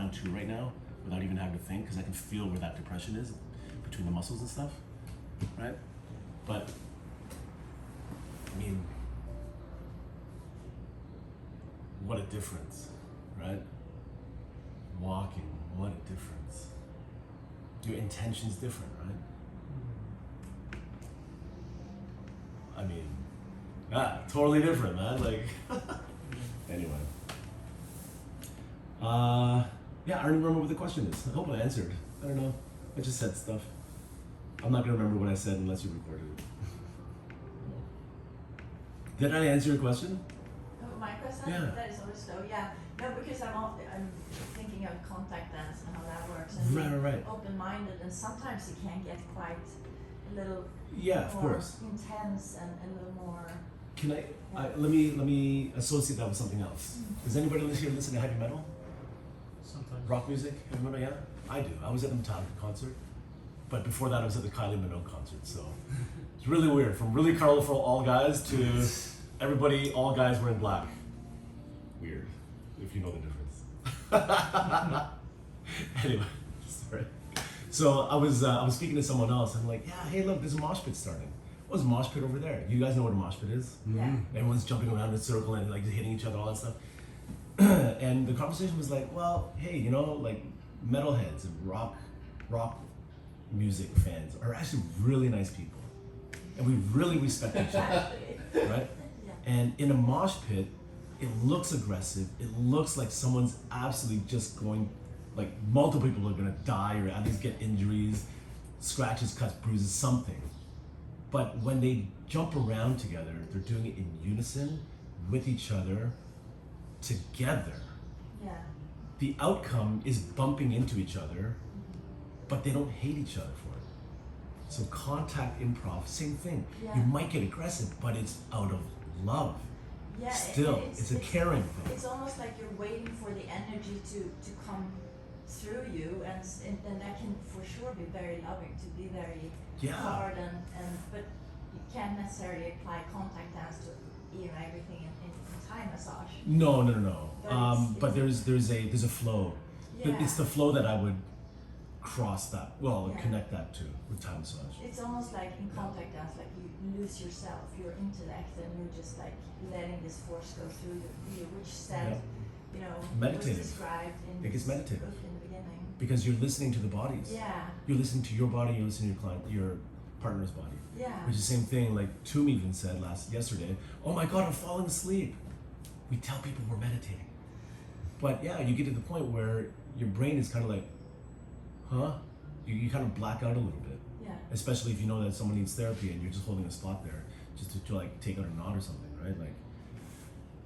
down too right now without even having to think, because I can feel where that depression is between the muscles and stuff, right? But I mean, what a difference, right? Walking, what a difference. Your intention's different, right? I mean, totally different, man. Like, anyway. Yeah, I don't even remember what the question is. I hope I answered. I don't know. I just said stuff. I'm not gonna remember what I said unless you recorded it. Did I answer your question? Oh, my question? Yeah. That is always slow, yeah. No, because I'm thinking of contact dance and how that works, and Right. open-minded, and sometimes it can get quite a little Yeah, of more course. intense and a little more. Can let me associate that with something else. Does anybody here listen to heavy metal? Sometimes. Rock music? Heavy metal, yeah? I do. I was at the Metallica concert, but before that I was at the Kylie Minogue concert, so it's really weird. From really colorful all guys to everybody, all guys wearing black. Weird, if you know the difference. Anyway, sorry. So I was speaking to someone else. I'm like, yeah, hey, look, there's a mosh pit starting. What's a mosh pit over there? You guys know what a mosh pit is? Yeah. Everyone's jumping around in a circle and like hitting each other, all that stuff. And the conversation was like, well, hey, you know, like metalheads and rock music fans are actually really nice people, and we really respect each other, right? Yeah. And in a mosh pit, it looks aggressive. It looks like someone's absolutely just going, like multiple people are gonna die or at least get injuries, scratches, cuts, bruises, something. But when they jump around together, they're doing it in unison with each other, together. Yeah. The outcome is bumping into each other, but they don't hate each other for it. So contact improv, same thing. Yeah. You might get aggressive, but it's out of love. Yeah, Still, it's a caring thing. It's almost like you're waiting for the energy to come through you, and that can for sure be very loving, to be very Yeah. hard, and but you can't necessarily apply contact dance to everything in Thai massage. No. But But there's a flow. But Yeah. it's the flow that I would cross that, Yeah. connect that to with Thai massage. It's almost like in contact dance, like you lose yourself, your intellect, and you're just like letting this force go through you, which said, Yeah. you know, Meditative. was described in It gets this meditative. book in the beginning. Because you're listening to the bodies. Yeah, You're listening to your body, you're listening to your partner's body. yeah. Which is the same thing, like Toom even said yesterday, oh my God, I'm falling asleep. We tell people we're meditating. But yeah, you get to the point where your brain is kind of like, huh? You kind of black out a little bit. Yeah. Especially if you know that someone needs therapy and you're just holding a spot there just to like take out a knot or something, right? Like,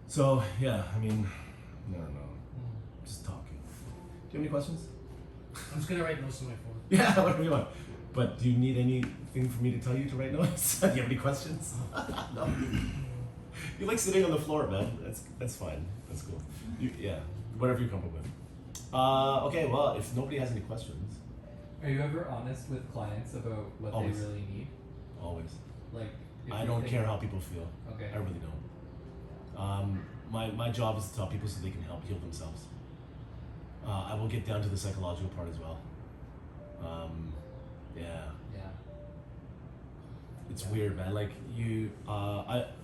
so yeah, I mean, I don't know. Just talking. Do you have any questions? I'm just gonna write notes on my phone. Yeah, whatever you want. But do you need anything for me to tell you to write notes? Do you have any questions? No. You like sitting on the floor, man. That's fine. That's cool. Yeah, whatever you're comfortable with. Okay, well, if nobody has any questions, Are you ever honest with clients about what Always. they really need? always. Like, if I you don't think- care how people feel. Okay. I really don't. My job is to tell people so they can help heal themselves. I will get down to the psychological part as well. Yeah. Yeah. It's weird, man. Like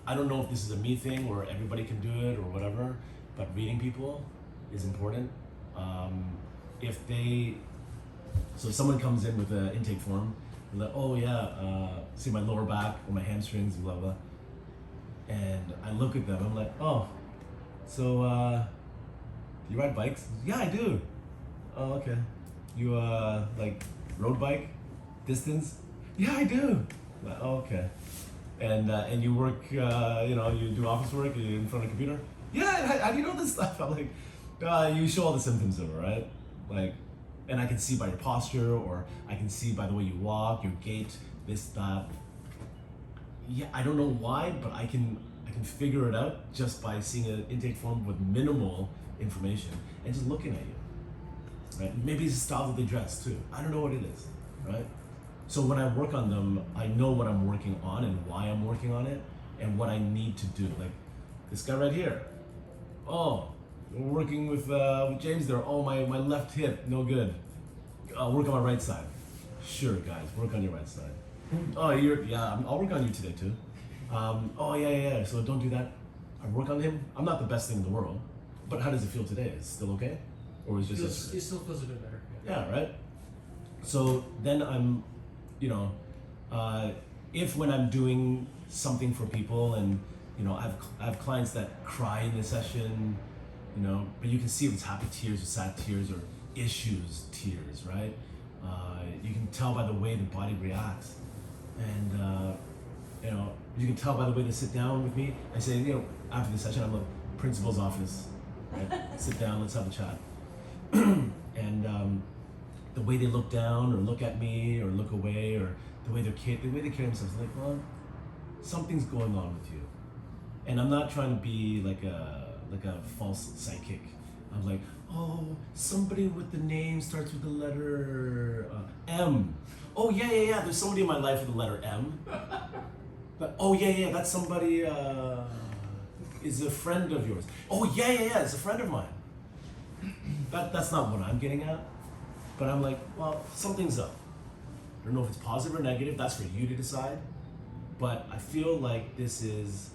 I don't know if this is a me thing or everybody can do it or whatever, but reading people is important. So if someone comes in with an intake form, they're like, oh yeah, see my lower back or my hamstrings, blah blah. And I look at them, I'm like, oh, so do you ride bikes? Yeah, I do. Oh, okay. You like road bike, distance? Yeah, I do. Like, oh, okay. And you work, you do office work, you're in front of a computer? Yeah, how do you know this stuff? I'm like, you show all the symptoms of it, right? Like, and I can see by your posture, or I can see by the way you walk, your gait, this, that. Yeah, I don't know why, but I can figure it out just by seeing an intake form with minimal information and just looking at you, right? Maybe it's the style that they dress too. I don't know what it is, right? So when I work on them, I know what I'm working on and why I'm working on it and what I need to do. Like this guy right here. Oh, working with James there. Oh, my left hip, no good. I'll work on my right side. Sure, guys, work on your right side. Oh, I'll work on you today too. Oh, yeah. So don't do that. I work on him. I'm not the best thing in the world, but how does it feel today? Is it still okay? Or is it just yesterday? It still feels a bit better. Yeah, right? So then I'm, if when I'm doing something for people and, I have clients that cry in the session, but you can see if it's happy tears or sad tears or issues tears, right? You can tell by the way the body reacts. And, you can tell by the way they sit down with me. I say, after the session, I'm like, principal's office, right? Sit down, let's have a chat. And the way they look down or look at me or look away or the way they carry themselves, like, well, something's going on with you. And I'm not trying to be like a false psychic. I'm like, oh, somebody with the name starts with the letter M. Oh yeah. There's somebody in my life with the letter M. But oh yeah, that's somebody is a friend of yours. Oh yeah, it's a friend of mine. That's not what I'm getting at. But I'm like, well, something's up. I don't know if it's positive or negative. That's for you to decide. But I feel like this is,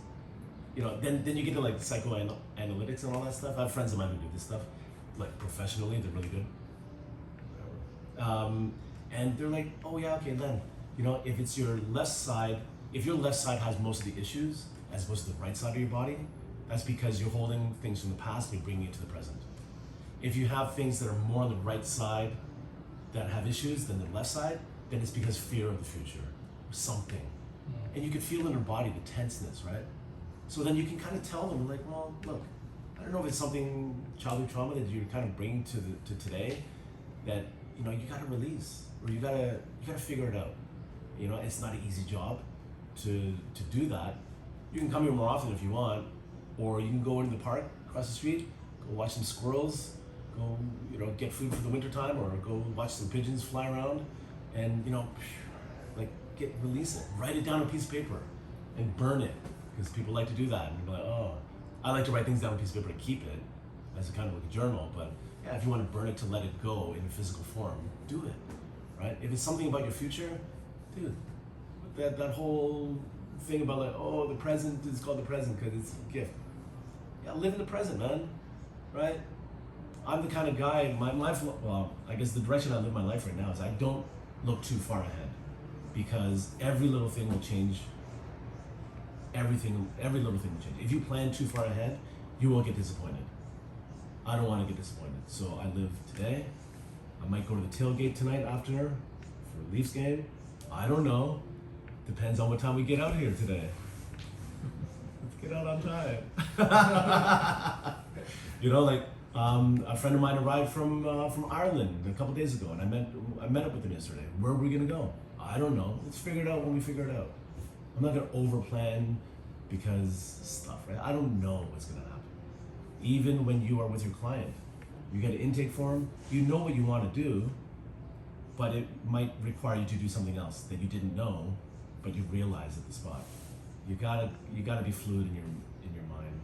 then you get to like psychoanalytics and all that stuff. I have friends of mine who do this stuff, like professionally. They're really good. And they're like, oh yeah, okay, then, if it's your left side, if your left side has most of the issues as opposed to the right side of your body, that's because you're holding things from the past and you're bringing it to the present. If you have things that are more on the right side that have issues than the left side, then it's because fear of the future or something. And you can feel in your body the tenseness, right? So then you can kind of tell them, like, well, look, I don't know if it's something childhood trauma that you're kind of bringing to today that you got to release or you got to figure it out. It's not an easy job to do that. You can come here more often if you want, or you can go into the park across the street, go watch some squirrels, go get food for the winter time, or go watch some pigeons fly around, and release it, write it down on a piece of paper, and burn it, because people like to do that. And you're like, oh, I like to write things down on a piece of paper to keep it as a kind of like a journal. But yeah, if you want to burn it to let it go in a physical form, do it, right? If it's something about your future, dude, that whole thing about like, oh, the present is called the present because it's a gift. Yeah, live in the present, man, right? I'm the kind of guy, my life, well, I guess the direction I live my life right now is I don't look too far ahead, because every little thing will change. Every little thing will change. If you plan too far ahead, you will get disappointed. I don't want to get disappointed. So I live today. I might go to the tailgate tonight after for a Leafs game. I don't know. Depends on what time we get out here today. Let's get out on time. A friend of mine arrived from Ireland a couple days ago, and I met up with him yesterday. Where are we gonna go? I don't know. Let's figure it out when we figure it out. I'm not gonna overplan because stuff, right? I don't know what's gonna happen. Even when you are with your client, you get an intake form. You know what you want to do, but it might require you to do something else that you didn't know, but you realize at the spot. You gotta be fluid in your mind.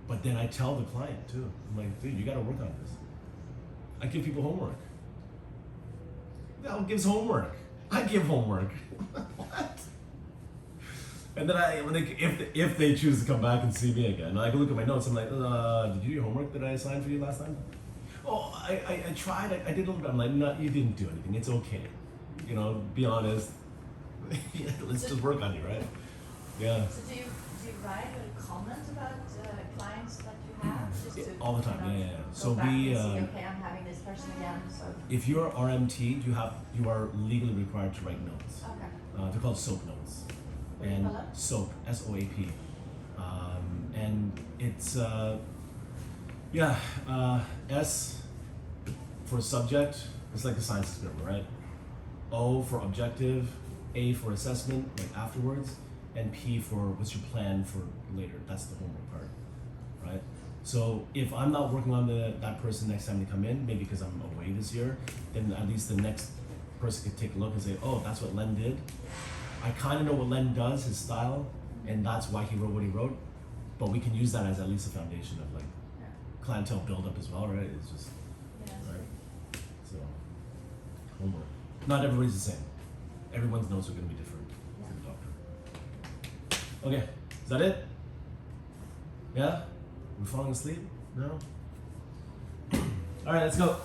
But then I tell the client too. I'm like, dude, you gotta work on this. I give people homework. No, gives homework. I give homework. What? And then if they choose to come back and see me again, I can look at my notes. I'm like, did you do your homework that I assigned for you last time? Oh, I tried. I did a little bit. I'm like, no, you didn't do anything. It's okay. Be honest. Let's just work on you, right? Yeah. So do you write or comment about clients that you have? Just to, all the time. Yeah. Go So back we. and see, okay, I'm having this person again. So. If you're RMT, you are legally required to write notes. Okay. They're called SOAP notes. What do you call it? SOAP, SOAP. And it's S for subject. It's like the science experiment, right? O for objective, A for assessment, like afterwards, and P for what's your plan for later. That's the homework part, right? So if I'm not working on that person next time they come in, maybe because I'm away this year, then at least the next person could take a look and say, oh, that's what Len did. I kind of know what Len does, his style, and that's why he wrote what he wrote. But we can use that as at least a foundation of like, clientele buildup as well, right? It's just Yeah. right. So homework. Not everybody's the same. Everyone's notes are going to be different to the doctor. Okay, is that it? Yeah? We're falling asleep? No? Alright, let's go.